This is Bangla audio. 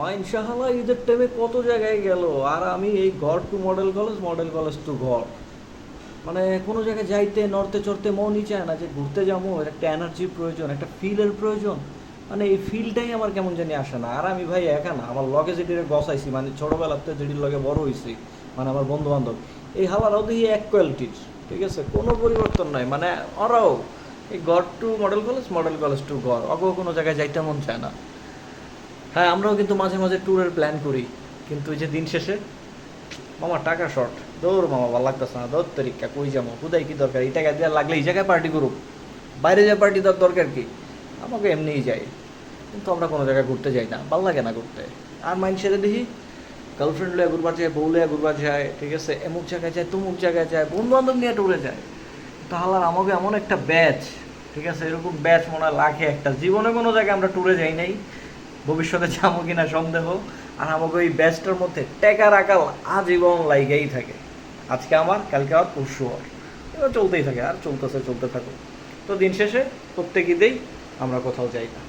মাইনশাহালা ঈদের টাইমে কত জায়গায় গেল, আর আমি এই ঘর to model college, model college to ঘর, মানে কোনো জায়গায় যাইতে নড়তে চড়তে মনই চায় না যে ঘুরতে যাবো। একটা এনার্জির প্রয়োজন, একটা ফিলের প্রয়োজন, মানে এই ফিলটাই আমার কেমন জানি আসে না। আর আমি ভাই একা না, আমার লগে যেটির বসাইছি, মানে ছোটোবেলাতে যেটির লগে বড় হয়েছি, মানে আমার বন্ধু বান্ধব, এই হালারাও দেখি এক কোয়ালিটির, ঠিক আছে, কোনো পরিবর্তন নাই। মানে ওরাও এই ঘর to model college, model college to ঘর, অগো কোনো জায়গায় যাইতে মন চায় না। হ্যাঁ, আমরাও কিন্তু মাঝে মাঝে ট্যুরের প্ল্যান করি, কিন্তু ওই যে দিন শেষে মামা টাকা শর্ট, দৌড় মামা ভালো লাগতেছে না, দৌড় তরিকা কই যাবো, কোথায় কী দরকার, এই টাকা দেওয়ার লাগলে এই জায়গায় পার্টি করুক, বাইরে যায় পার্টি দেওয়ার দরকার কি, আমাকে এমনিই যাই। কিন্তু আমরা কোনো জায়গায় ঘুরতে যাই না, ভালো লাগে না ঘুরতে। আর মাইন্ড সেরে দেখি গার্লফ্রেন্ড লয়ে ঘুরবার যায়, বউ লয়ে ঘুরবার যায়, ঠিক আছে, এমুক জায়গায় যায়, তুমুক জায়গায় যায়, বন্ধু বান্ধব নিয়ে ট্যুরে যায়। তাহলে আর আমাকে এমন একটা ব্যাচ, ঠিক আছে, এরকম ব্যাচ মনে হয় লাখে একটা, জীবনে কোনো জায়গায় আমরা ট্যুরে যাই নাই, ভবিষ্যতে যাবো কিনা সন্দেহ। আর আমাকে ওই ব্যাচটার মধ্যে টেকার আকাল আজীবন লাইগেই থাকে, আজকে আমার, কালকে আর, পরশু আর, এবার চলতেই থাকে, আর চলতেছে, চলতে থাকুক। তো দিন শেষে প্রত্যেক ঈদেই আমরা কোথাও যাই না।